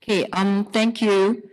Okay, thank you.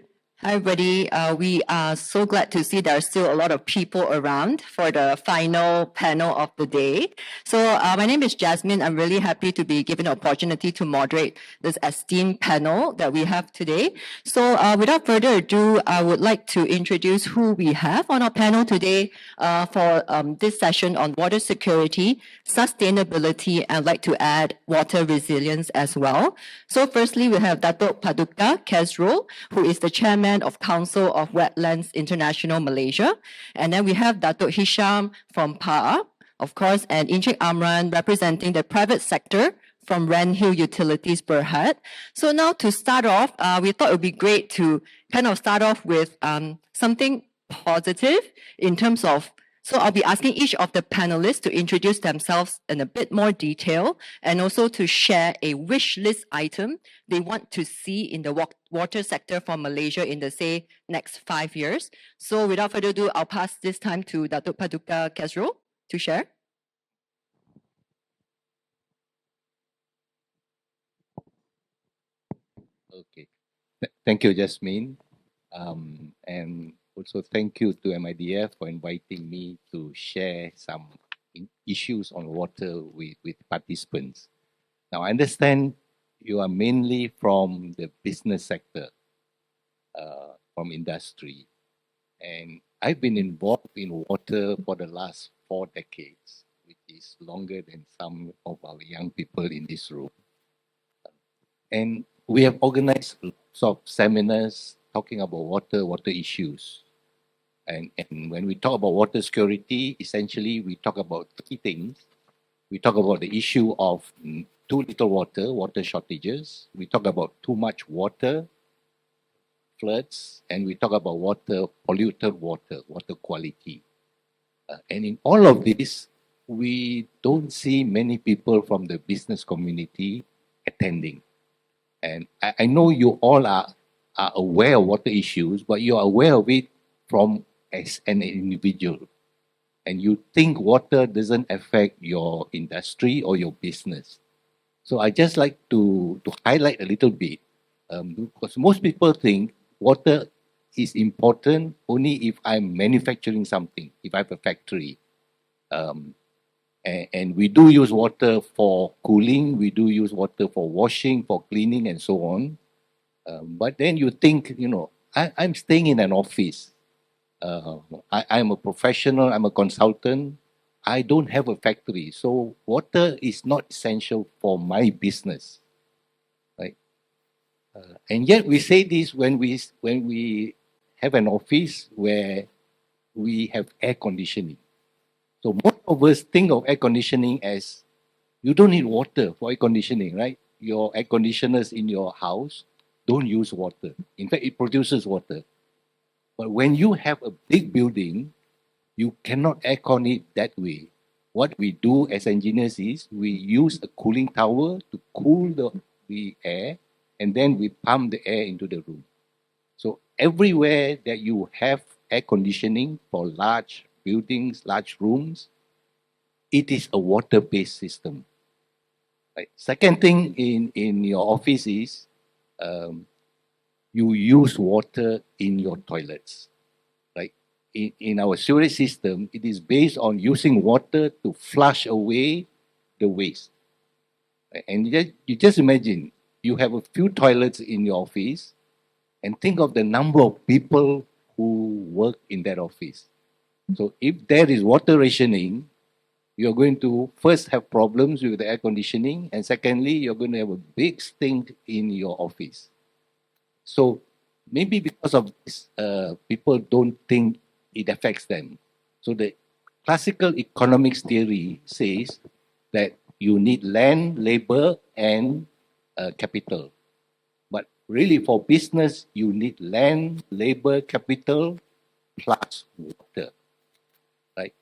Hi, everybody. We are so glad to see there are still a lot of people around for the final panel of the day. So my name is Jasmine. I'm really happy to be given the opportunity to moderate this esteemed panel that we have today. So without further ado, I would like to introduce who we have on our panel today for this session on water security, sustainability, and I'd like to add water resilience as well. So firstly, we have Dato Paduka Keizrul, who is the chairman of Council of Wetlands International Malaysia. And then we have Dato Hisham from PAA, of course, and Encik Amran representing the private sector from Ranhill Utilities Berhad. So now to start off, we thought it would be great to kind of start off with something positive in terms of, so I'll be asking each of the panelists to introduce themselves in a bit more detail and also to share a wish list item they want to see in the water sector for Malaysia in the, say, next 5 years. So without further ado, I'll pass this time to Dato Paduka Keizrul to share. Okay. Thank you, Jasmine. And also thank you to MIDF for inviting me to share some issues on water with participants. Now, I understand you are mainly from the business sector, from industry. And I've been involved in water for the last 4 decades, which is longer than some of our young people in this room. And we have organized lots of seminars talking about water issues. And when we talk about water security, essentially we talk about 3 things. We talk about the issue of too little water shortages. We talk about too much water, floods, and we talk about polluted water quality. And in all of this, we don't see many people from the business community attending. And I know you all are aware of water issues, but you are aware of it from as an individual. And you think water doesn't affect your industry or your business. So I just like to highlight a little bit, because most people think water is important only if I'm manufacturing something, if I have a factory. And we do use water for cooling, we do use water for washing, for cleaning, and so on. But then you think, I'm staying in an office. I'm a professional, I'm a consultant. I don't have a factory. So water is not essential for my business, right? And yet we say this when we have an office where we have air conditioning. So most of us think of air conditioning as you don't need water for air conditioning, right? Your air conditioners in your house don't use water. In fact, it produces water. But when you have a big building, you cannot aircon it that way. What we do as engineers is we use a cooling tower to cool the air, and then we pump the air into the room. So everywhere that you have air conditioning for large buildings, large rooms, it is a water-based system. Right. Second thing in your office is you use water in your toilets. Right. In our sewage system, it is based on using water to flush away the waste. Right? And you just imagine you have a few toilets in your office, and think of the number of people who work in that office. So if there is water rationing, you're going to first have problems with the air conditioning, and secondly, you're going to have a big stink in your office. So maybe because of this, people don't think it affects them. So the classical economics theory says that you need land, labor, and capital. But really, for business, you need land, labor, capital, plus water. Right?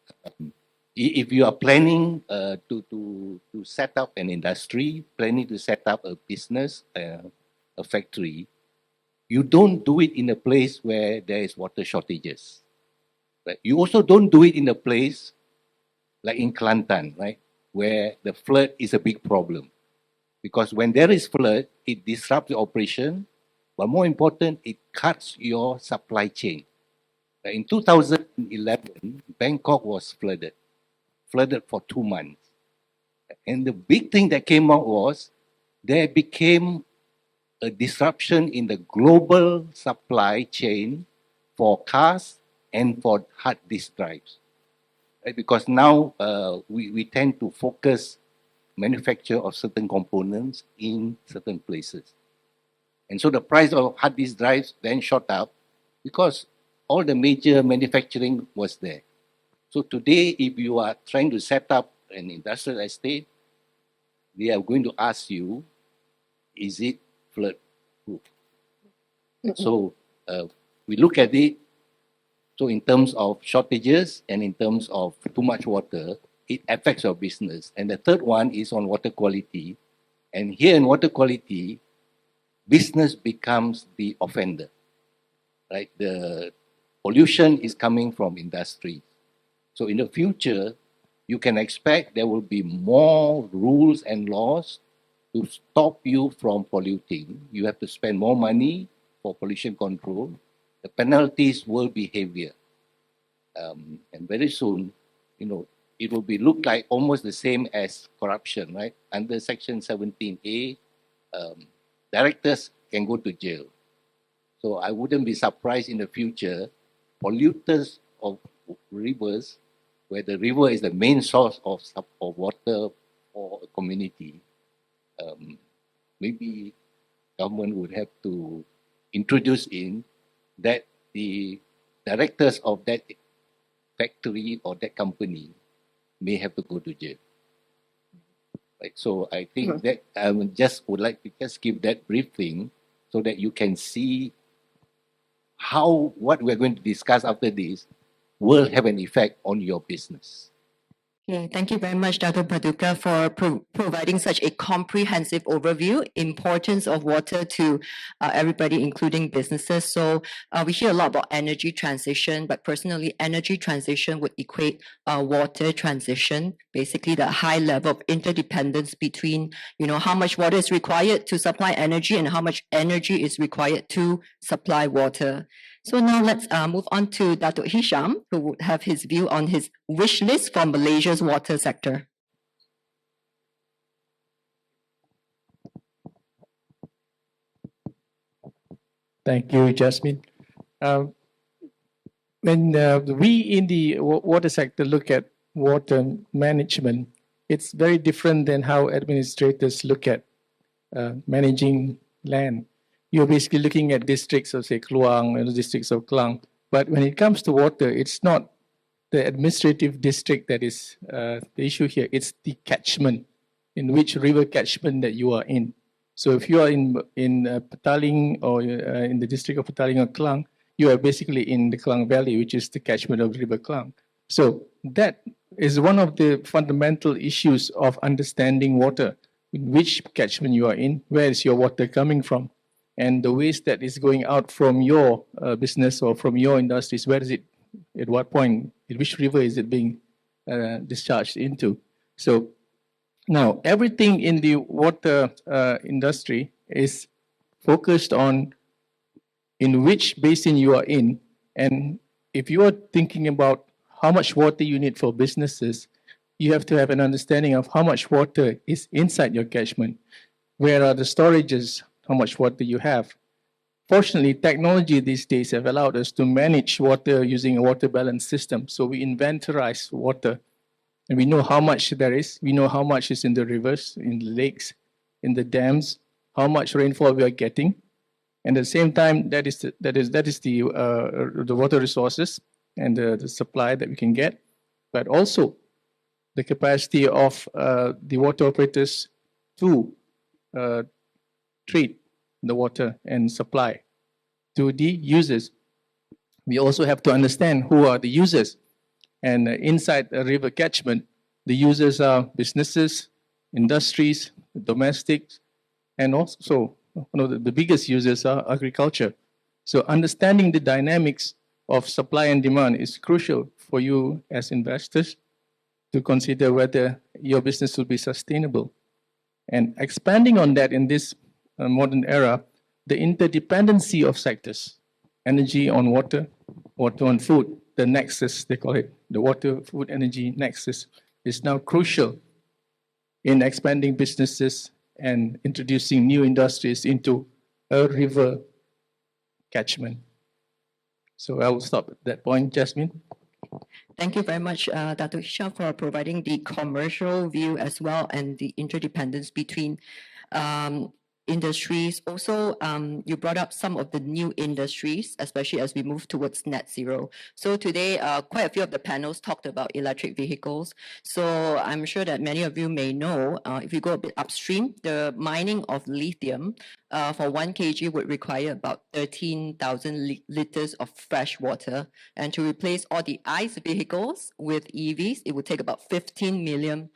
If you are planning to set up an industry, planning to set up a business, a factory, you don't do it in a place where there is water shortages. Right? You also don't do it in a place like in Kelantan, right, where the flood is a big problem. Because when there is flood, it disrupts the operation, but more important, it cuts your supply chain. In 2011, Bangkok was flooded for 2 months. And the big thing that came out was there became a disruption in the global supply chain for cars and for hard disk drives. Right? Because now we tend to focus manufacture of certain components in certain places. And so the price of hard disk drives then shot up because all the major manufacturing was there. So today, if you are trying to set up an industrial estate, they are going to ask you, is it flood proof? So we look at it. So in terms of shortages and in terms of too much water, it affects your business. And the third one is on water quality. And here in water quality, business becomes the offender, right? The pollution is coming from industry. So in the future, you can expect there will be more rules and laws to stop you from polluting. You have to spend more money for pollution control. The penalties will be heavier. And very soon, it will be look like almost the same as corruption, right? Under Section 17A, directors can go to jail. So I wouldn't be surprised in the future, polluters of rivers, where the river is the main source of water for a community, maybe government would have to introduce in that the directors of that factory or that company may have to go to jail. Right. So I think that I just would like to just give that briefing so that you can see how what we're going to discuss after this will have an effect on your business. Okay, thank you very much, Dato Paduka, for providing such a comprehensive overview, importance of water to everybody, including businesses. So we hear a lot about energy transition, but personally, energy transition would equate water transition, basically the high level of interdependence between, how much water is required to supply energy and how much energy is required to supply water. So now let's move on to Dato Hisham, who would have his view on his wish list for Malaysia's water sector. Thank you, Jasmine. When we in the water sector look at water management, it's very different than how administrators look at managing land. You're basically looking at districts of, say, Kluang and districts of Klang. But when it comes to water, it's not the administrative district that is the issue here. It's the catchment, in which river catchment that you are in. So if you are in Petaling or in the district of Petaling or Klang, you are basically in the Klang Valley, which is the catchment of River Klang. So that is one of the fundamental issues of understanding water. In which catchment you are in, where is your water coming from? And the waste that is going out from your business or from your industries, where is it, at what point, in which river is it being discharged into? So now everything in the water industry is focused on in which basin you are in. And if you are thinking about how much water you need for businesses, you have to have an understanding of how much water is inside your catchment. Where are the storages? How much water you have? Fortunately, technology these days have allowed us to manage water using a water balance system. So we inventorize water and we know how much there is. We know how much is in the rivers, in the lakes, in the dams, how much rainfall we are getting. And at the same time, that is the water resources and the supply that we can get, but also the capacity of the water operators to treat the water and supply to the users. We also have to understand who are the users. And inside a river catchment, the users are businesses, industries, domestics, and also one of the biggest users are agriculture. So understanding the dynamics of supply and demand is crucial for you as investors to consider whether your business will be sustainable. And expanding on that in this modern era, the interdependency of sectors, energy on water, water on food, the nexus, they call it, the water, food, energy nexus, is now crucial in expanding businesses and introducing new industries into a river catchment. So I will stop at that point, Jasmine. Thank you very much, Dato Hisham, for providing the commercial view as well and the interdependence between industries. Also, you brought up some of the new industries, especially as we move towards net zero. So today, quite a few of the panels talked about electric vehicles. So I'm sure that many of you may know, if you go a bit upstream, the mining of lithium for 1 kg would require about 13,000 liters of fresh water. And to replace all the ICE vehicles with EVs, it would take about 15 million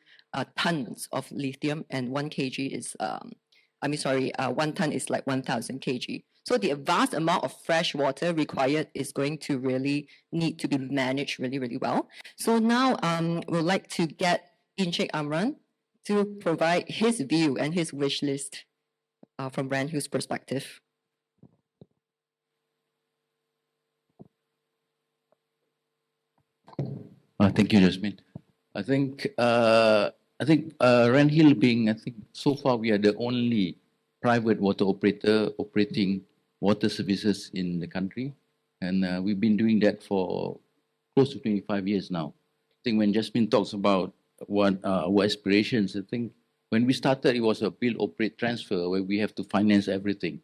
tons of lithium, and 1 kg is 1 ton is like 1,000 kg. So the vast amount of fresh water required is going to really need to be managed really, really well. So now we'd like to get Encik Amran to provide his view and his wish list from Ranhill's perspective. Thank you, Jasmine. I think Ranhill being, so far we are the only private water operator operating water services in the country, and we've been doing that for close to 25 years now. I think when Jasmine talks about what our aspirations, I think when we started, it was a build, operate, transfer where we have to finance everything.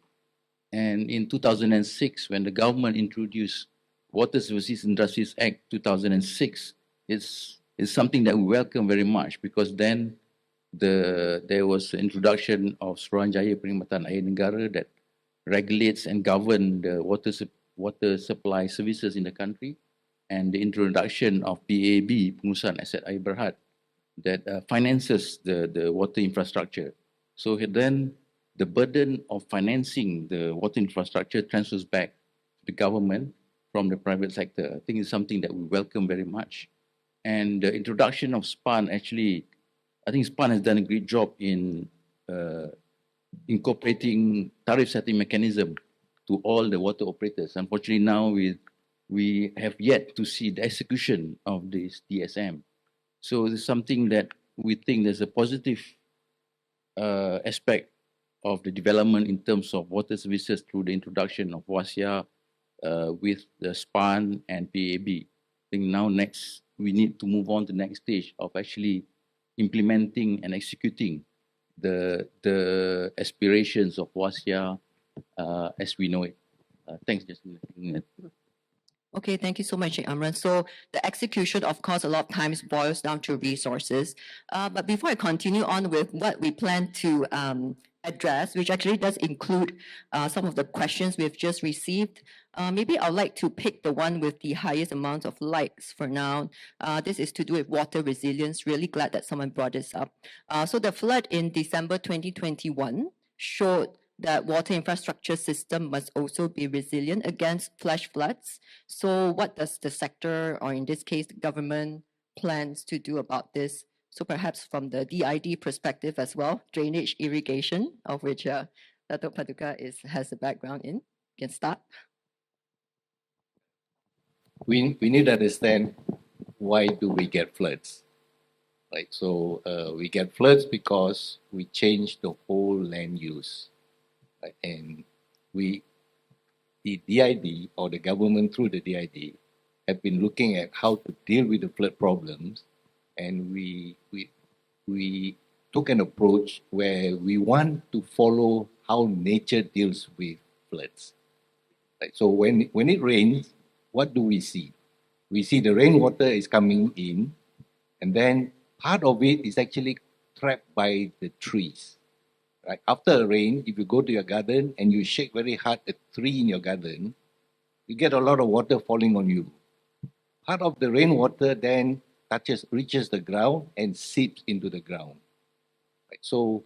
And in 2006, when the government introduced Water Services Industries Act 2006, it's something that we welcome very much, because then there was the introduction of Suruhanjaya Perkhidmatan Air Negara that regulates and governs the water supply services in the country, and the introduction of PAB, Pengurusan Aset Air Berhad, that finances the water infrastructure. So then the burden of financing the water infrastructure transfers back to the government from the private sector. I think it's something that we welcome very much. And the introduction of SPAN, actually, I think SPAN has done a great job in incorporating tariff setting mechanism to all the water operators. Unfortunately, now we have yet to see the execution of this DSM. So it's something that we think there's a positive aspect of the development in terms of water services through the introduction of WASIA with the SPAN and PAB. I think now next we need to move on to the next stage of actually implementing and executing the aspirations of WASIA as we know it. Thanks, Jasmine. Okay, thank you so much, Amran. So the execution, of course, a lot of times boils down to resources. But before I continue on with what we plan to address, which actually does include some of the questions we've just received, maybe I'd like to pick the one with the highest amount of likes for now. This is to do with water resilience. Really glad that someone brought this up. So the flood in December 2021 showed that water infrastructure system must also be resilient against flash floods. So what does the sector, or in this case, the government, plans to do about this? So perhaps from the DID perspective as well, drainage irrigation, of which Dato Paduka has a background in. You can start. We need to understand, why do we get floods? Right, so we get floods because we change the whole land use. Right? And the DID, or the government through the DID, have been looking at how to deal with the flood problems, and we took an approach where we want to follow how nature deals with floods. Right? So when it rains, what do we see? We see the rainwater is coming in, and then part of it is actually trapped by the trees. Right? After a rain, if you go to your garden and you shake very hard a tree in your garden, you get a lot of water falling on you. Part of the rainwater then reaches the ground and seeps into the ground. Right? So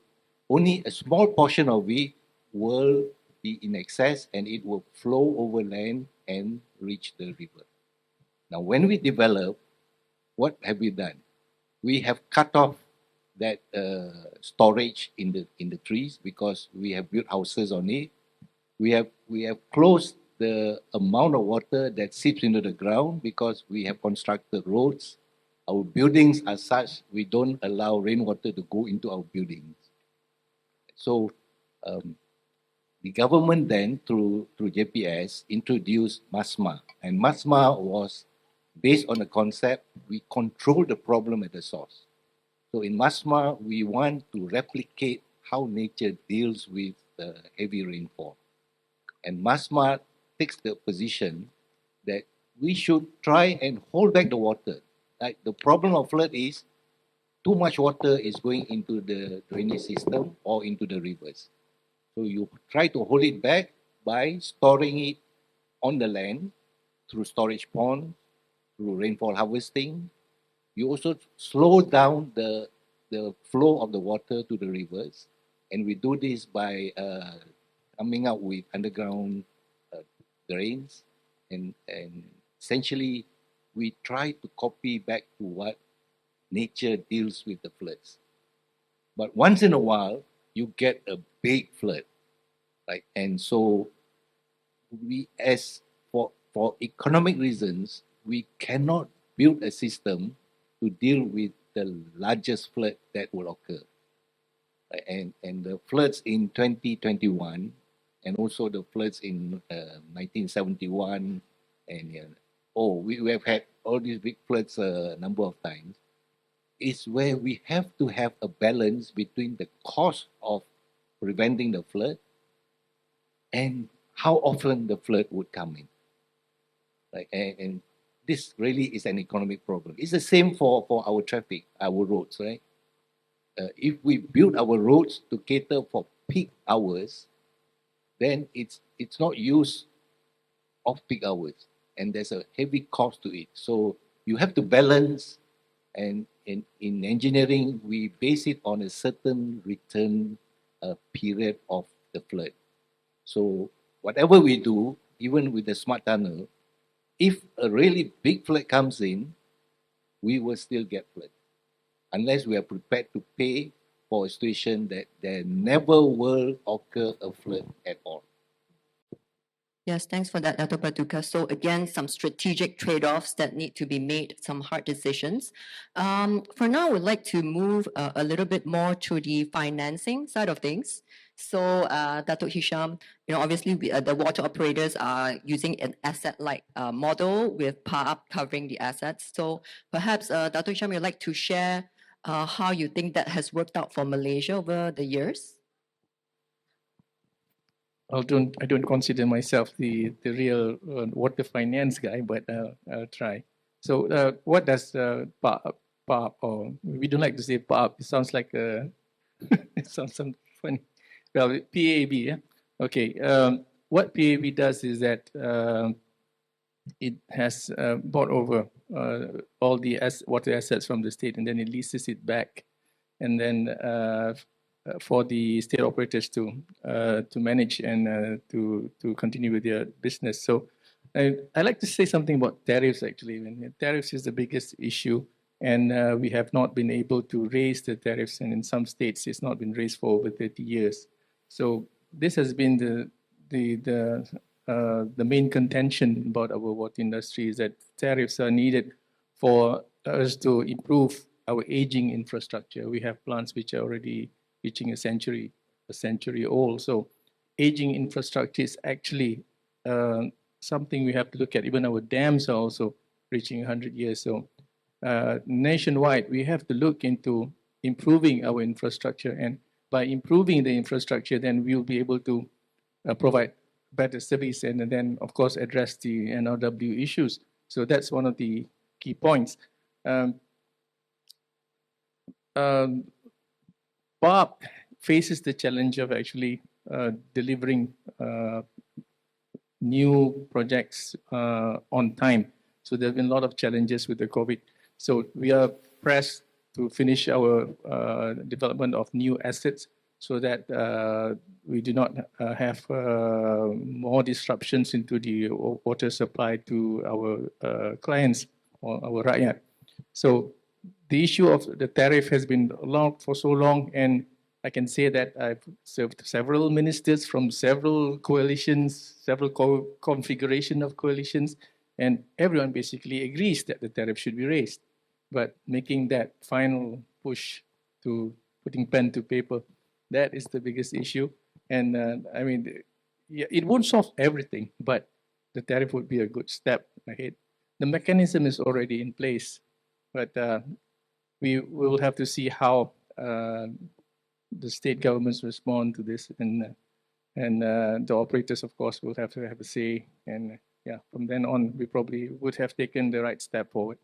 only a small portion of it will be in excess, and it will flow over land and reach the river. Now, when we develop, what have we done? We have cut off that storage in the trees, because we have built houses on it. We have closed the amount of water that seeps into the ground because we have constructed roads. Our buildings are such we don't allow rainwater to go into our buildings. So the government then, through JPS, introduced MASMA. And MASMA was based on the concept we control the problem at the source. So in MASMA, we want to replicate how nature deals with heavy rainfall. And MASMA takes the position that we should try and hold back the water. Like the problem of flood is too much water is going into the drainage system or into the rivers. So you try to hold it back by storing it on the land through storage ponds, through rainfall harvesting. You also slow down the flow of the water to the rivers. And we do this by coming up with underground drains. And essentially, we try to copy back to what nature deals with the floods. But once in a while, you get a big flood, right? And so we, as for economic reasons, we cannot build a system to deal with the largest flood that will occur. Right? And the floods in 2021 and also the floods in 1971 and we have had all these big floods a number of times, is where we have to have a balance between the cost of preventing the flood and how often the flood would come in. Right? And this really is an economic problem. It's the same for our traffic, our roads, right? If we build our roads to cater for peak hours, then it's not used off-peak hours, and there's a heavy cost to it. So you have to balance, and in engineering, we base it on a certain return period of the flood. So whatever we do, even with the smart tunnel, if a really big flood comes in, we will still get flood, unless we are prepared to pay for a situation that there never will occur a flood at all. Yes, thanks for that, Dato Paduka. So again, some strategic trade-offs that need to be made, some hard decisions. For now, I would like to move a little bit more to the financing side of things. So, Dato Hisham, obviously the water operators are using an asset-like model with PARP covering the assets. So perhaps, Dato Hisham, you'd like to share how you think that has worked out for Malaysia over the years? I don't consider myself the real water finance guy, but I'll try. So what does PARP, or we don't like to say PARP, it sounds like it sounds something funny. Well, PAB, yeah? Okay. What PAB does is that it has bought over all the water assets from the state, and then it leases it back, and then for the state operators to manage and to continue with their business. So I like to say something about tariffs actually. Tariffs is the biggest issue, and we have not been able to raise the tariffs, and in some states it's not been raised for over 30 years. So this has been the main contention about our water industry, is that tariffs are needed for us to improve our aging infrastructure. We have plants which are already reaching a century old. So aging infrastructure is actually something we have to look at. Even our dams are also reaching 100 years. So nationwide, we have to look into improving our infrastructure. And by improving the infrastructure, then we'll be able to provide better service and then, of course, address the NRW issues. So that's one of the key points. PARP faces the challenge of actually delivering new projects on time. So there have been a lot of challenges with the COVID. So we are pressed to finish our development of new assets so that we do not have more disruptions into the water supply to our clients or our rakyat. So the issue of the tariff has been long for so long, and I can say that I've served several ministers from several coalitions, several configuration of coalitions, and everyone basically agrees that the tariff should be raised. But making that final push to putting pen to paper, that is the biggest issue. And I mean, yeah, it won't solve everything, but the tariff would be a good step ahead. The mechanism is already in place, but we will have to see how the state governments respond to this, and the operators, of course, will have to have a say. And yeah, from then on, we probably would have taken the right step forward.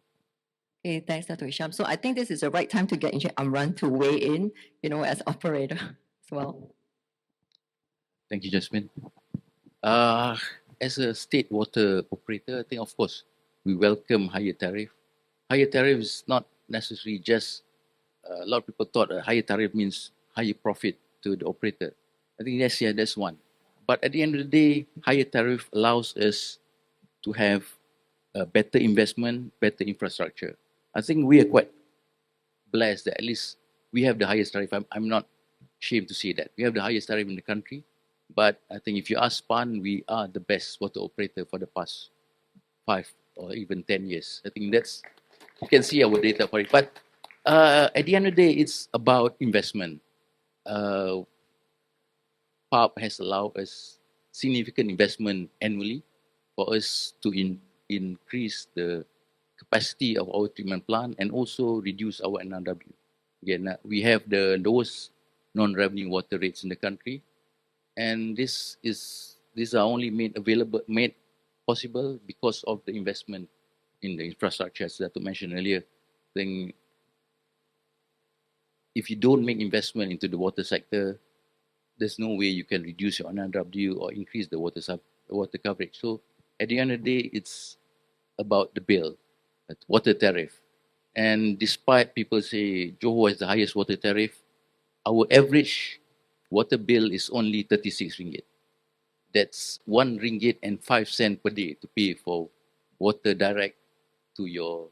Okay, thanks, Dato Hisham. So I think this is the right time to get Encik Amran to weigh in, as operator as well. Thank you, Jasmine. As a state water operator, I think, of course, we welcome higher tariff. Higher tariff is not necessarily just, a lot of people thought a higher tariff means higher profit to the operator. I think yes, yeah, that's one. But at the end of the day, higher tariff allows us to have a better investment, better infrastructure. I think we are quite blessed that at least we have the highest tariff. I'm not ashamed to say that. We have the highest tariff in the country. But I think if you ask SPAN, we are the best water operator for the past 5 or even 10 years. I think that's, you can see our data for it. But at the end of the day, it's about investment. PARP has allowed us significant investment annually for us to increase the capacity of our treatment plant and also reduce our NRW. Again, we have the lowest non-revenue water rates in the country, and these are only made possible because of the investment in the infrastructure, as Dato mentioned earlier. Then, if you don't make investment into the water sector, there's no way you can reduce your NRW or increase the water coverage. So at the end of the day, it's about the bill, the water tariff. And despite people say Johor has the highest water tariff, our average water bill is only 36 ringgit. That's 1 ringgit and 5 cents per day to pay for water direct to your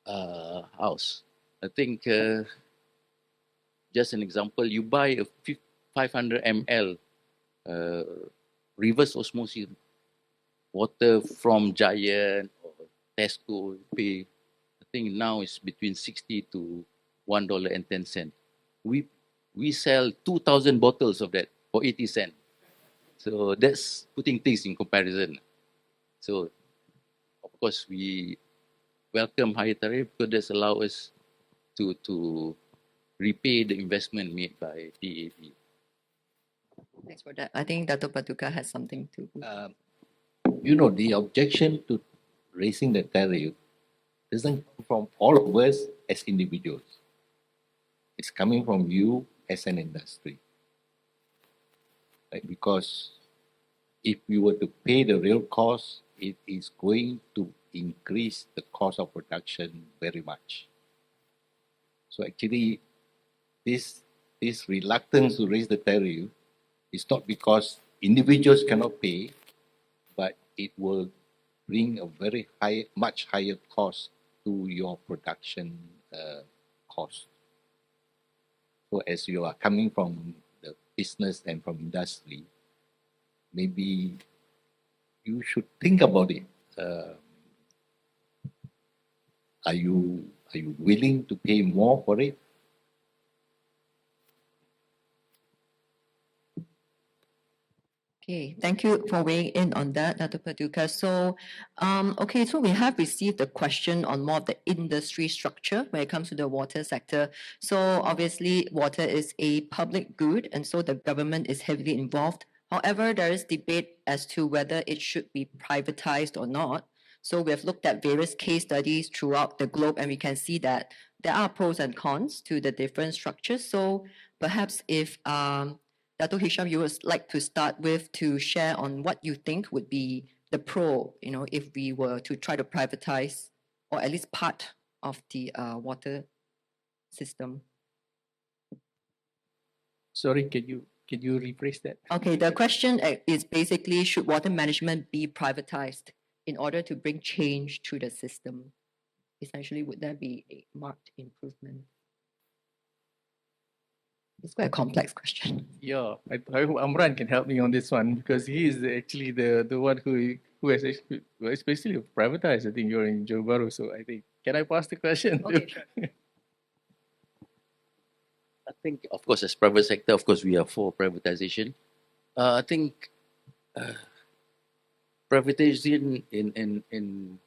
house. I think just an example, you buy a 500 ml reverse osmosis water from Giant or Tesco, pay, I think now it's between 60 to $1.10. We sell 2,000 bottles of that for 80 cents. So that's putting things in comparison. So of course we welcome higher tariff because this allows us to repay the investment made by DAB. Thanks for that. I think Dato Paduka has something to. The objection to raising the tariff doesn't come from all of us as individuals. It's coming from you as an industry. Right? Because if you were to pay the real cost, it is going to increase the cost of production very much. So actually, this reluctance to raise the tariff is not because individuals cannot pay, but it will bring a much higher cost to your production cost. So as you are coming from the business and from industry, maybe you should think about it. Are you willing to pay more for it? Okay, thank you for weighing in on that, Dato Paduka. So, so we have received a question on more of the industry structure when it comes to the water sector. So obviously, water is a public good, and so the government is heavily involved. However, there is debate as to whether it should be privatized or not. So we have looked at various case studies throughout the globe, and we can see that there are pros and cons to the different structures. So perhaps if Dato Hisham, you would like to start with to share on what you think would be the pro, if we were to try to privatize or at least part of the water system. Sorry, can you rephrase that? Okay, the question is basically, should water management be privatized in order to bring change to the system? Essentially, would that be a marked improvement? It's quite a complex question. Yeah, I hope Amran can help me on this one because he is actually the one who has actually, well, especially privatized. I think you're in Johor Bahru, so I think can I pass the question? Okay, I think, of course, as private sector, of course, we are for privatization. I think privatization in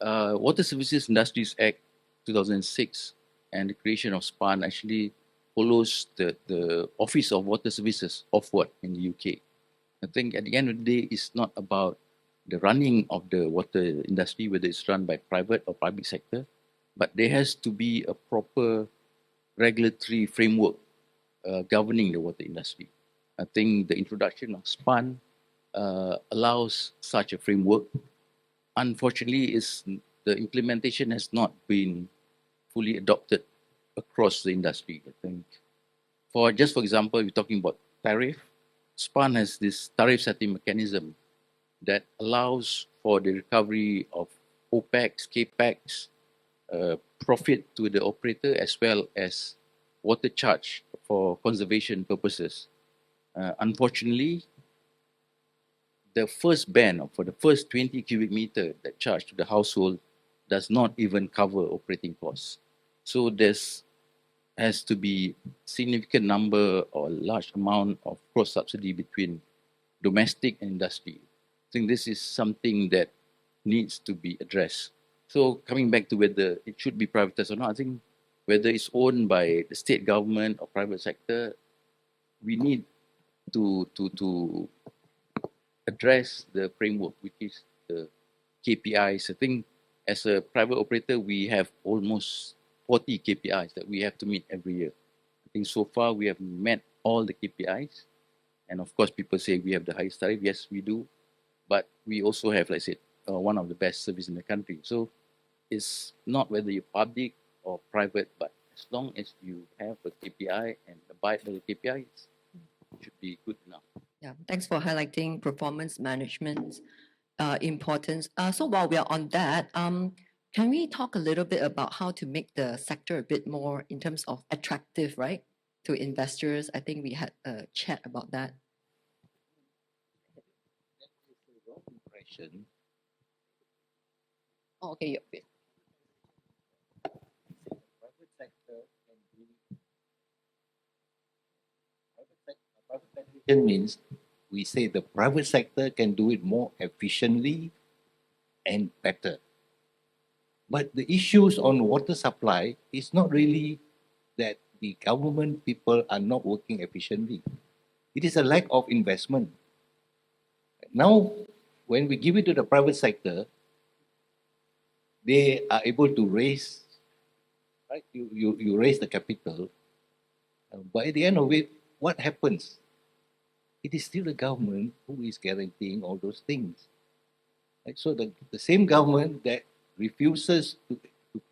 Water Services Industries Act 2006 and the creation of SPAN actually follows the Office of Water Services, Ofwat, in the UK. I think at the end of the day, it's not about the running of the water industry, whether it's run by private or public sector, but there has to be a proper regulatory framework governing the water industry. I think the introduction of SPAN allows such a framework. Unfortunately, the implementation has not been fully adopted across the industry. I think, for example, we're talking about tariff. SPAN has this tariff setting mechanism that allows for the recovery of OPEX, CAPEX, profit to the operator, as well as water charge for conservation purposes. Unfortunately, the first ban for the first 20 cubic meter that charged to the household does not even cover operating costs. So there's has to be significant number or large amount of cross subsidy between domestic and industry. I think this is something that needs to be addressed. So coming back to whether it should be privatized or not, I think whether it's owned by the state government or private sector, we need to address the framework, which is the KPIs. I think as a private operator, we have almost 40 KPIs that we have to meet every year. I think so far we have met all the KPIs. And of course, people say we have the highest tariff. Yes, we do. But we also have, like I said, one of the best service in the country. So it's not whether you're public or private, but as long as you have a KPI and abide by the KPIs, it should be good enough. yeah, thanks for highlighting performance management importance. So while we are on that, can we talk a little bit about how to make the sector a bit more in terms of attractive, right, to investors? I think we had a chat about that. Impression. Oh, okay, yeah, wait. Private sector can do privatization means we say the private sector can do it more efficiently and better. But the issues on water supply is not really that the government people are not working efficiently. It is a lack of investment. Now, when we give it to the private sector, they are able to raise, right? You raise the capital, but at the end of it, what happens? It is still the government who is guaranteeing all those things. Right? So the same government that refuses to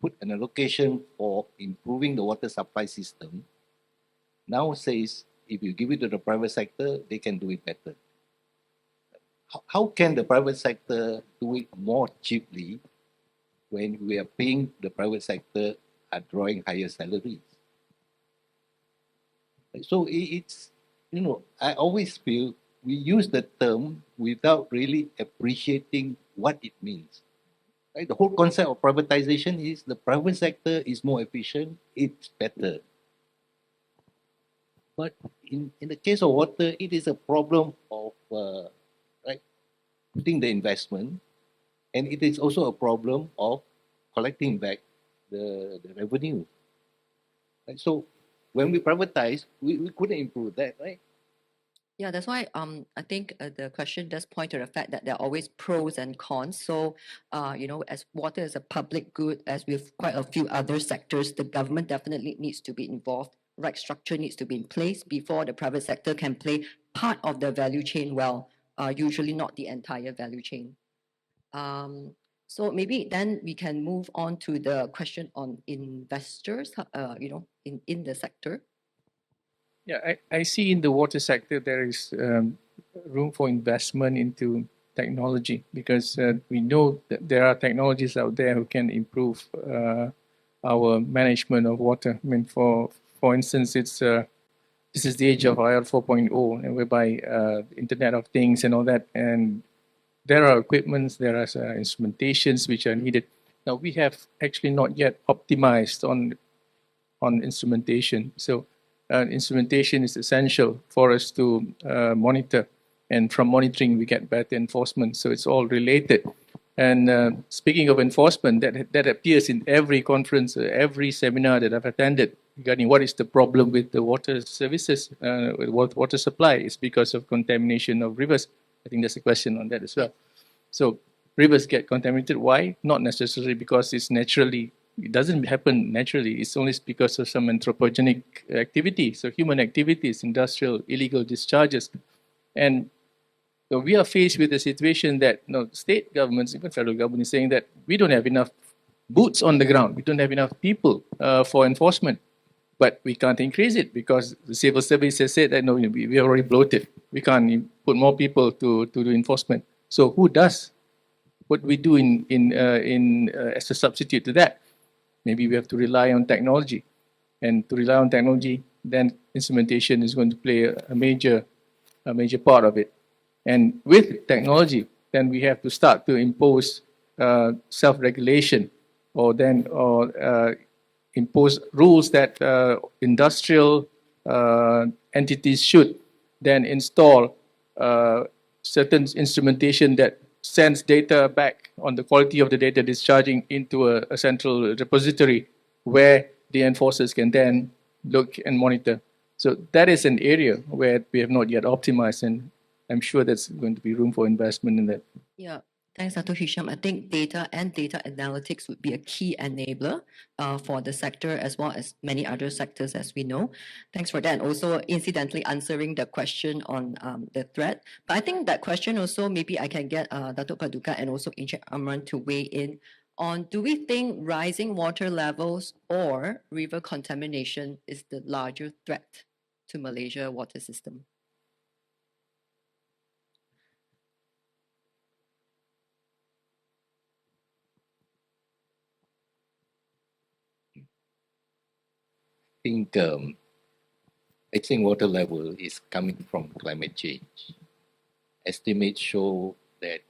put an allocation for improving the water supply system now says if you give it to the private sector, they can do it better. How can the private sector do it more cheaply when we are paying the private sector are drawing higher salaries? So it's, you know, I always feel we use the term without really appreciating what it means. Right? The whole concept of privatization is the private sector is more efficient, it's better. But in the case of water, it is a problem of right, putting the investment, and it is also a problem of collecting back the revenue. Right? So when we privatize, we couldn't improve that, right? Yeah, that's why I think the question does point to the fact that there are always pros and cons. So, you know, as water is a public good, as with quite a few other sectors, the government definitely needs to be involved. Right structure needs to be in place before the private sector can play part of the value chain well, usually not the entire value chain. So maybe then we can move on to the question on investors, you know, in the sector. Yeah, I see in the water sector there is room for investment into technology because we know that there are technologies out there who can improve our management of water. I mean, for for instance, this is the age of IR 4.0, and whereby Internet of Things and all that, and there are equipments, there are instrumentations which are needed. Now we have actually not yet optimized on instrumentation. So instrumentation is essential for us to monitor, and from monitoring we get better enforcement. So it's all related. And speaking of enforcement, that appears in every conference, every seminar that I've attended regarding what is the problem with the water services, with water supply. It's because of contamination of rivers. I think there's a question on that as well. So rivers get contaminated. Why? Not necessarily because it's naturally, it doesn't happen naturally. It's only because of some anthropogenic activity. So human activities, industrial, illegal discharges. And so we are faced with a situation that state governments, even federal government, is saying that we don't have enough boots on the ground. We don't have enough people for enforcement. But we can't increase it because the civil service has said that no, we are already bloated. We can't put more people to do enforcement. So who does? What we do as a substitute to that? Maybe we have to rely on technology. And to rely on technology, then instrumentation is going to play a major part of it. And with technology, then we have to start to impose self-regulation, or impose rules that industrial entities should then install certain instrumentation that sends data back on the quality of the data discharging into a central repository where the enforcers can then look and monitor. So that is an area where we have not yet optimized, and I'm sure there's going to be room for investment in that. Yeah, thanks, Dato Hisham. I think data and data analytics would be a key enabler for the sector as well as many other sectors, as we know. Thanks for that. And also, incidentally, answering the question on the threat. But I think that question also, maybe I can get Dato Paduka and also Encik Amran to weigh in on, do we think rising water levels or river contamination is the larger threat to Malaysia water system? Think rising water level is coming from climate change. Estimates show that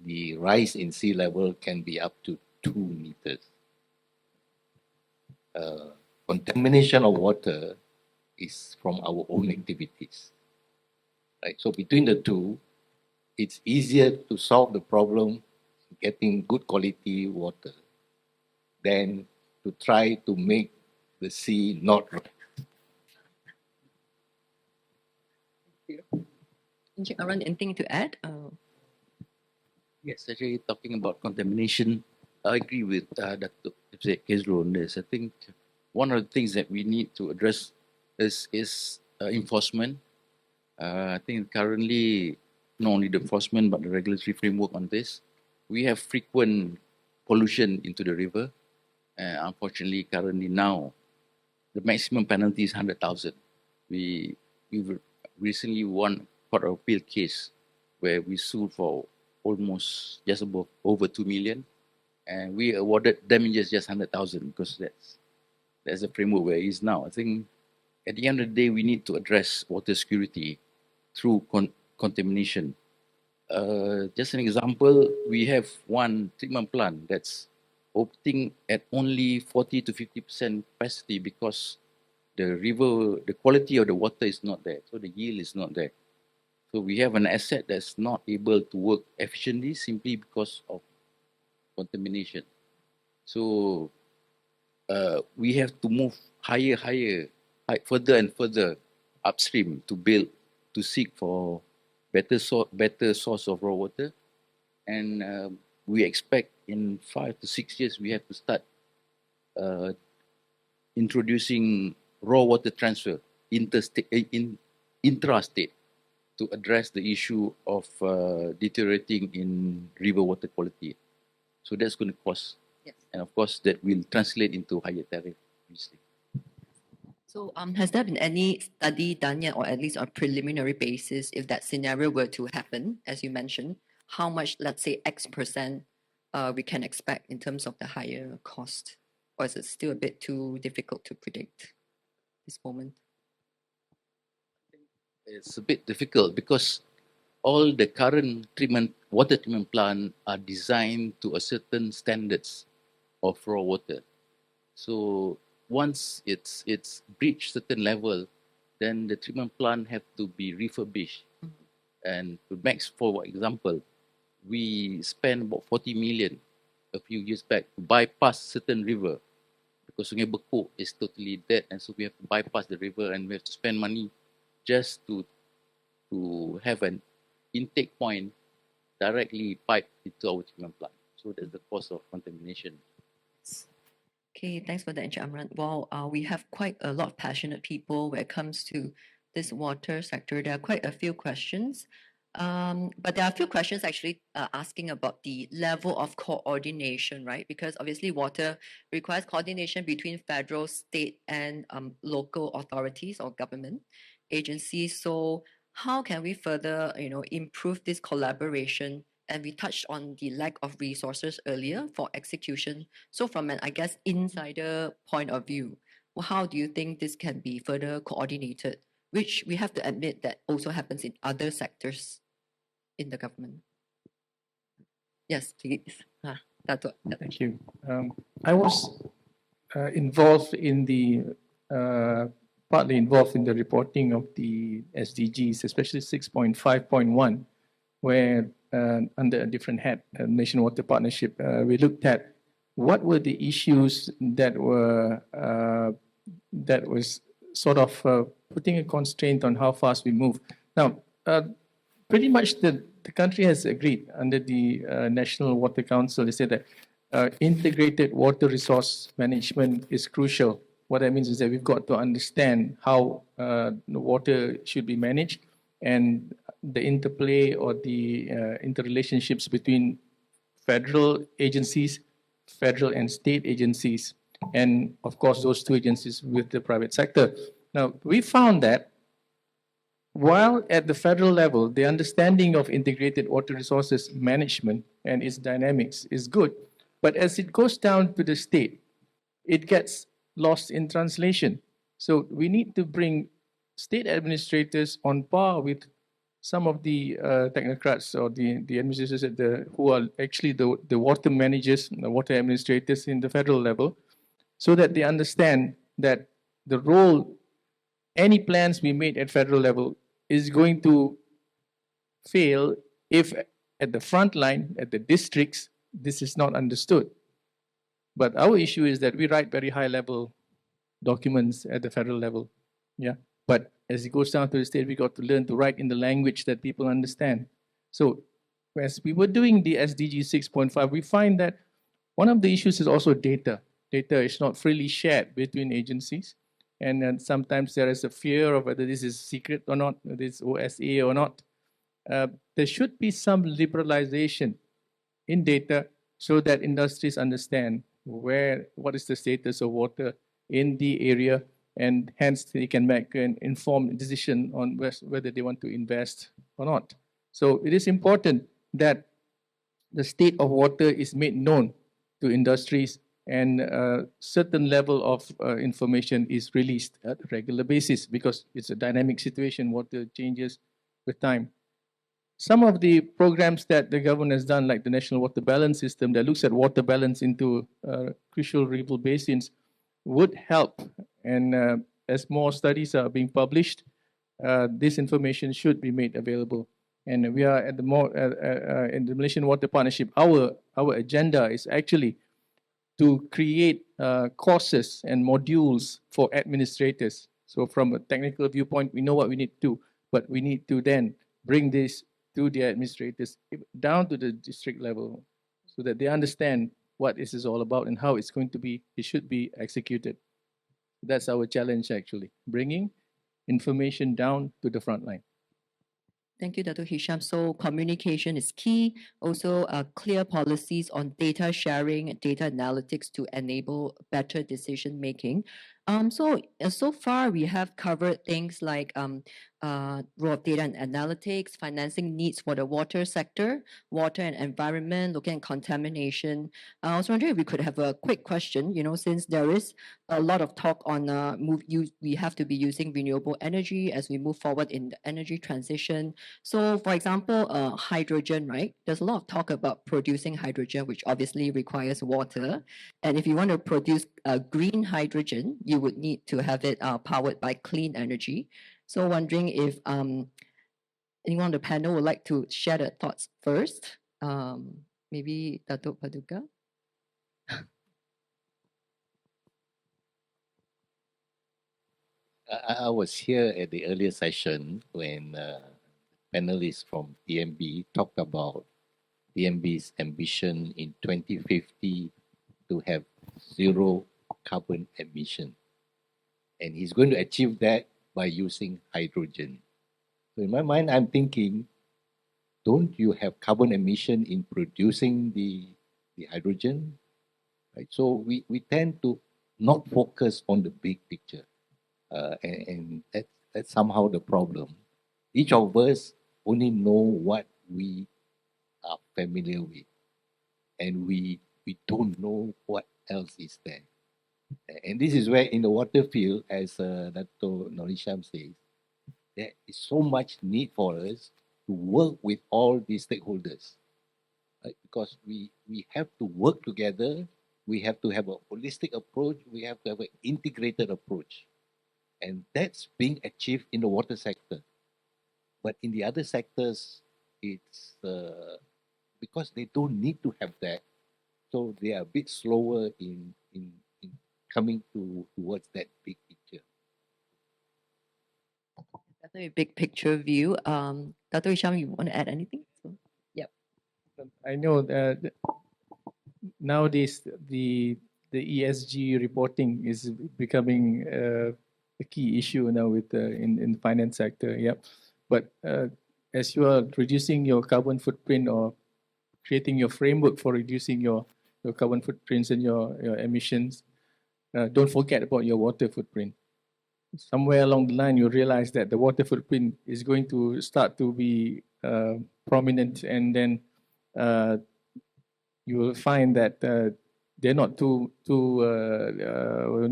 the rise in sea level can be up to 2 meters. Contamination of water is from our own activities. Right? So between the two, it's easier to solve the problem getting good quality water than to try to make the sea not rise. Encik Amran, anything to add? Yes, actually talking about contamination, I agree with Dato Keizrul on this. I think one of the things that we need to address is enforcement. I think currently, not only the enforcement, but the regulatory framework on this, we have frequent pollution into the river. Unfortunately, currently now, the maximum penalty is 100,000. We've recently won court of appeal case where we sued for almost just above over 2 million, and we awarded damages just 100,000 because that's the framework where it is now. I think at the end of the day, we need to address water security through contamination. Just an example, we have one treatment plant that's operating at only 40 to 50% capacity because the quality of the water is not there, so the yield is not there. So we have an asset that's not able to work efficiently simply because of contamination. So we have to move further and further upstream to seek for better source of raw water, and we expect in 5 to 6 years we have to start introducing raw water transfer intrastate to address the issue of deteriorating in river water quality. So that's going to cost, Yes. and of course that will translate into higher tariff. Obviously. So has there been any study done yet, or at least on a preliminary basis, if that scenario were to happen, as you mentioned, how much, let's say X% we can expect in terms of the higher cost? Or is it still a bit too difficult to predict? this moment? It's a bit difficult because all the current water treatment plant are designed to a certain standards of raw water. So once it's reached certain level, then the treatment plant have to be refurbished. And to for example, we spent about 40 million a few years back to bypass certain river because Sungai Bekuk is totally dead, and so we have to bypass the river and we have to spend money just to have an intake point directly piped into our treatment plant. So that's the cause of contamination. Okay, thanks for that, Encik Amran. Well, we have quite a lot of passionate people when it comes to this water sector. There are quite a few questions. But there are a few questions actually asking about the level of coordination, right? Because obviously water requires coordination between federal, state, and local authorities or government agencies. So how can we further, improve this collaboration? And we touched on the lack of resources earlier for execution. So from an, I guess, insider point of view, how do you think this can be further coordinated? Which we have to admit that also happens in other sectors in the government. Yes, please. Dato. Thank you. I was involved in partly involved in the reporting of the SDGs, especially 6.5.1, where under a different head, Nation Water Partnership, we looked at what were the issues that was sort of putting a constraint on how fast we move. Now, pretty much the country has agreed under the National Water Council. They said that integrated water resource management is crucial. What that means is that we've got to understand how the water should be managed and the interplay or the interrelationships between federal agencies, federal and state agencies, and of course those two agencies with the private sector. Now, we found that while at the federal level, the understanding of integrated water resources management and its dynamics is good, but as it goes down to the state, it gets lost in translation. So we need to bring state administrators on par with some of the technocrats or the administrators who are actually the water managers, the water administrators in the federal level, so that they understand that the role, any plans we made at federal level is going to fail if at the front line, at the districts, this is not understood. But our issue is that we write very high level documents at the federal level. Yeah. But as it goes down to the state, we got to learn to write in the language that people understand. So as we were doing the SDG 6.5, we find that one of the issues is also data. Data is not freely shared between agencies. And then sometimes there is a fear of whether this is secret or not, whether it's OSA or not. There should be some liberalization in data so that industries understand what is the status of water in the area, and hence they can make an informed decision on whether they want to invest or not. So it is important that the state of water is made known to industries, and a certain level of information is released at a regular basis because it's a dynamic situation. Water changes with time. Some of the programs that the government has done, like the National Water Balance System that looks at water balance into crucial river basins, would help. And as more studies are being published, this information should be made available. And we are at the in the Malaysian Water Partnership, our agenda is actually to create courses and modules for administrators. So from a technical viewpoint, we know what we need to do, but we need to then bring this to the administrators down to the district level so that they understand what this is all about and how it should be executed. That's our challenge actually, bringing information down to the front line. Thank you, Dato Hisham. So communication is key. Also, clear policies on data sharing, data analytics to enable better decision making. So far we have covered things like role of data and analytics, financing needs for the water sector, water and environment, looking at contamination. I was wondering if we could have a quick question, since there is a lot of talk on we have to be using renewable energy as we move forward in the energy transition. So for example, hydrogen, right? There's a lot of talk about producing hydrogen, which obviously requires water. And if you want to produce green hydrogen, you would need to have it powered by clean energy. So wondering if anyone on the panel would like to share their thoughts first. Maybe Dato Paduka. I was here at the earlier session when panelists from DMB talked about DMB's ambition in 2050 to have zero carbon emission. And he's going to achieve that by using hydrogen. So in my mind, I'm thinking, don't you have carbon emission in producing the hydrogen? Right? So we tend to not focus on the big picture. And that's somehow the problem. Each of us only know what we are familiar with. And we don't know what else is there. And this is where in the water field, as Dato Hisham says, there is so much need for us to work with all these stakeholders, right? Because we have to work together, we have to have a holistic approach, we have to have an integrated approach. And that's being achieved in the water sector. But in the other sectors, it's because they don't need to have that, so they are a bit slower in coming towards that big picture. Definitely a big picture view. Dato Hisham, you want to add anything? Yep. I know that nowadays the ESG reporting is becoming a key issue now with in the finance sector. Yep. But as you are reducing your carbon footprint or creating your framework for reducing your carbon footprints and your emissions, don't forget about your water footprint. Somewhere along the line, you realize that the water footprint is going to start to be prominent, and then you will find that they're not they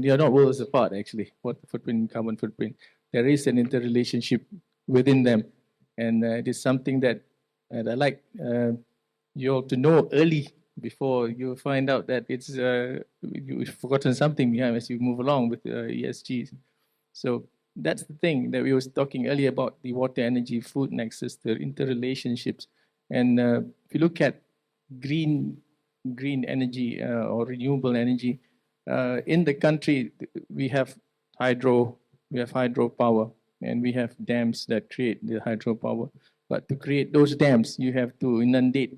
are not worlds apart actually. Water footprint, carbon footprint. There is an interrelationship within them, and it is something that I like you all to know early before you find out that it's you've forgotten something as you move along with ESGs. So that's the thing that we were talking earlier about the water, energy, food nexus, the interrelationships. And if you look at green energy or renewable energy in the country, we have hydropower, and we have dams that create the hydropower. But to create those dams, you have to inundate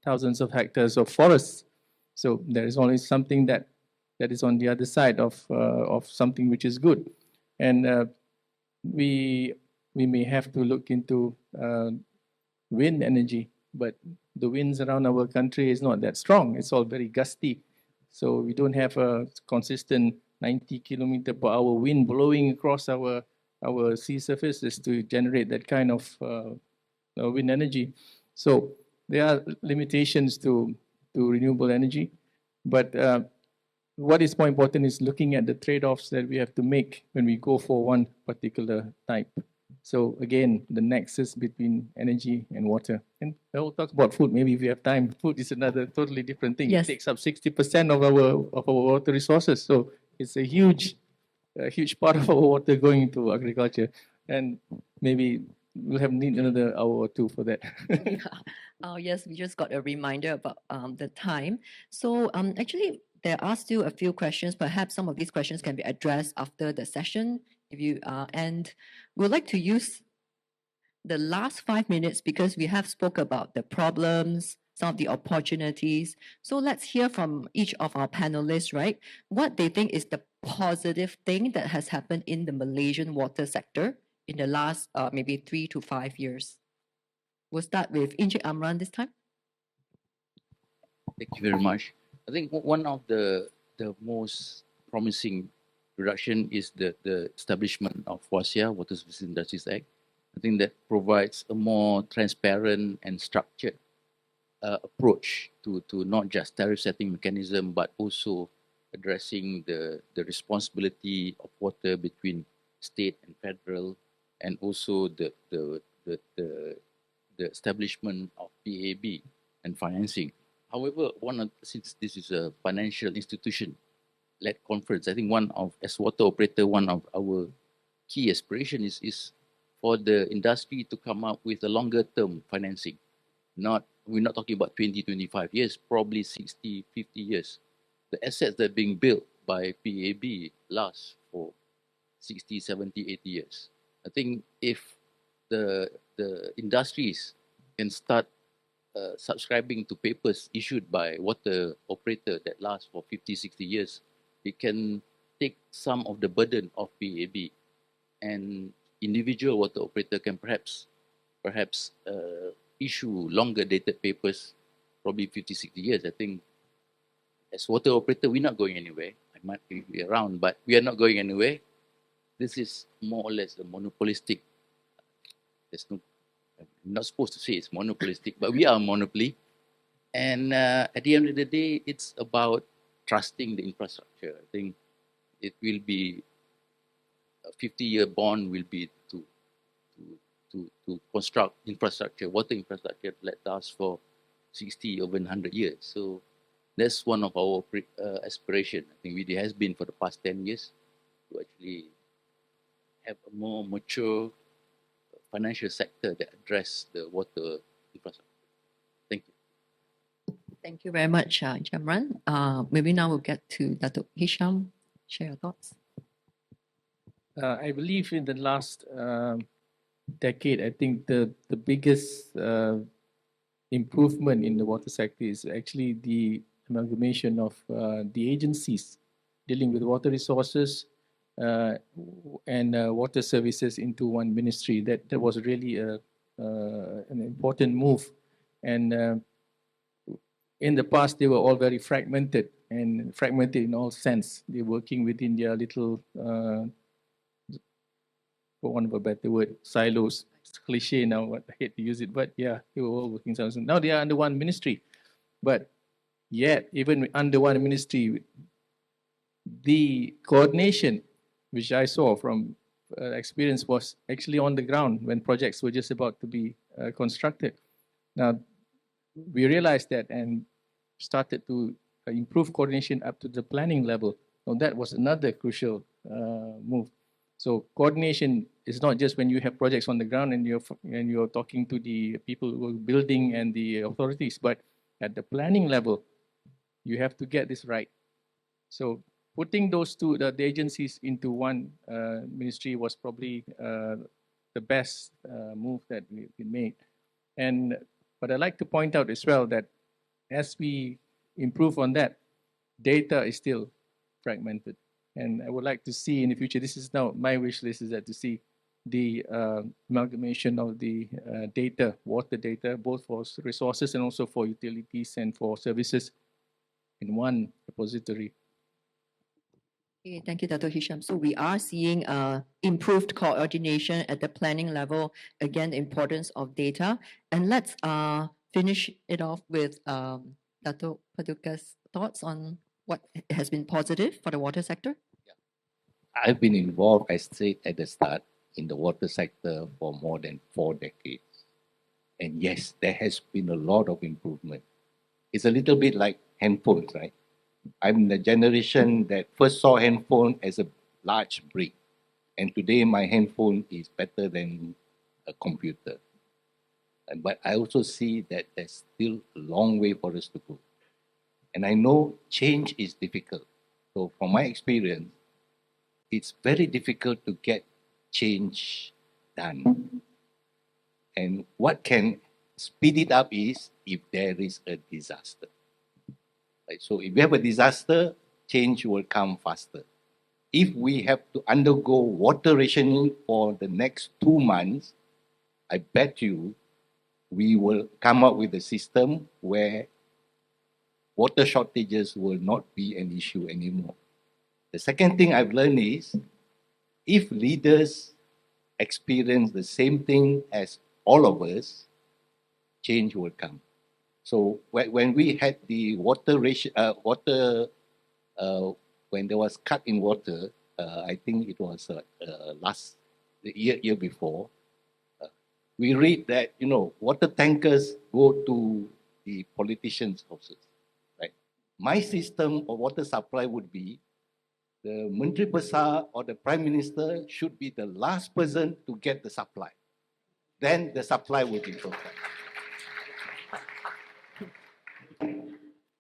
thousands of hectares of forests. So there is always something that is on the other side of something which is good. And we may have to look into wind energy, but the winds around our country is not that strong. It's all very gusty. So we don't have a consistent 90 kilometer per hour wind blowing across our sea surfaces to generate that kind of wind energy. So there are limitations to renewable energy, but what is more important is looking at the trade-offs that we have to make when we go for one particular type. So again, the nexus between energy and water. And we'll talk about food. Maybe if we have time. Food is another totally different thing. Yes. It takes up 60% of our water resources. So it's a huge part of our water going into agriculture. And maybe we'll need another hour or two for that. Oh, yes, we just got a reminder about the time. So actually, there are still a few questions. Perhaps some of these questions can be addressed after the session. And we'd like to use the last 5 minutes because we have spoke about the problems, some of the opportunities. So let's hear from each of our panelists, right? What they think is the positive thing that has happened in the Malaysian water sector in the last maybe 3 to 5 years. We'll start with Encik Amran this time. Thank you very much. I think one of the most promising reduction is the establishment of WASIA, Water Services Industries Act. I think that provides a more transparent and structured approach to not just tariff setting mechanism, but also addressing the responsibility of water between state and federal, and also the establishment of PAB and financing. However, since this is a financial institution-led conference, I think as water operator, one of our key aspiration is for the industry to come up with a longer term financing. We're not talking about 20, 25 years, probably 60, 50 years. The assets that are being built by PAB last for 60, 70, 80 years. I think if the industries can start subscribing to papers issued by water operator that last for 50, 60 years, it can take some of the burden of PAB, and individual water operator can perhaps issue longer dated papers, probably 50, 60 years. I think as water operator, we're not going anywhere. I might be around, but we are not going anywhere. This is more or less a monopolistic. I'm not supposed to say it's monopolistic, but we are a monopoly. And at the end of the day, it's about trusting the infrastructure. I think it will be a 50-year bond will be to construct infrastructure, water infrastructure that lasts for 60 over 100 years. So that's one of our aspiration. I think it has been for the past 10 years to actually have a more mature financial sector that address the water infrastructure. Thank you. Thank you very much, Amran. Maybe now we'll get to Dato Hisham. Share your thoughts. I believe in the last decade, I think the biggest improvement in the water sector is actually the amalgamation of the agencies dealing with water resources and water services into one ministry. That was really an important move. And in the past, they were all very fragmented in all sense. They're working within their little, for one of a better word, silos. It's cliche now, but I hate to use it, but yeah, they were all working silos. Now they are under one ministry. But yet, even under one ministry, the coordination, which I saw from experience, was actually on the ground when projects were just about to be constructed. Now, we realized that and started to improve coordination up to the planning level. So that was another crucial move. So coordination is not just when you have projects on the ground and you're talking to the people who are building and the authorities, but at the planning level, you have to get this right. So putting those two, the agencies into one ministry was probably the best move that we made. But I'd like to point out as well that as we improve on that, data is still fragmented. And I would like to see in the future, this is now my wish list, is that to see the amalgamation of the data, water data, both for resources and also for utilities and for services in one repository. Okay, thank you, Dato Hisham. So we are seeing improved coordination at the planning level. Again, the importance of data. And let's finish it off with Dato Paduka's thoughts on what has been positive for the water sector. I've been involved, I said at the start, in the water sector for more than 4 decades. And yes, there has been a lot of improvement. It's a little bit like handphones, right? I'm the generation that first saw handphone as a large brick. And today my handphone is better than a computer. But I also see that there's still a long way for us to go. And I know change is difficult. So from my experience, it's very difficult to get change done. And what can speed it up is if there is a disaster. Right? So if we have a disaster, change will come faster. If we have to undergo water rationing for the next 2 months, I bet you we will come up with a system where water shortages will not be an issue anymore. The second thing I've learned is if leaders experience the same thing as all of us, change will come. So when we had the water ratio, when there was cut in water, I think it was the year before, we read that, water tankers go to the politicians' houses, right? My system of water supply would be the Menteri Besar or the Prime Minister should be the last person to get the supply. Then the supply will be perfect.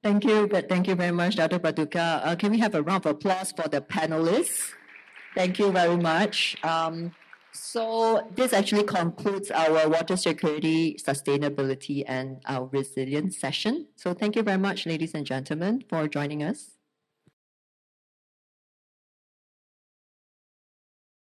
Thank you very much, Dato Paduka. Can we have a round of applause for the panelists? Thank you very much. So this actually concludes our water security, sustainability, and our resilience session. So thank you very much, ladies and gentlemen, for joining us.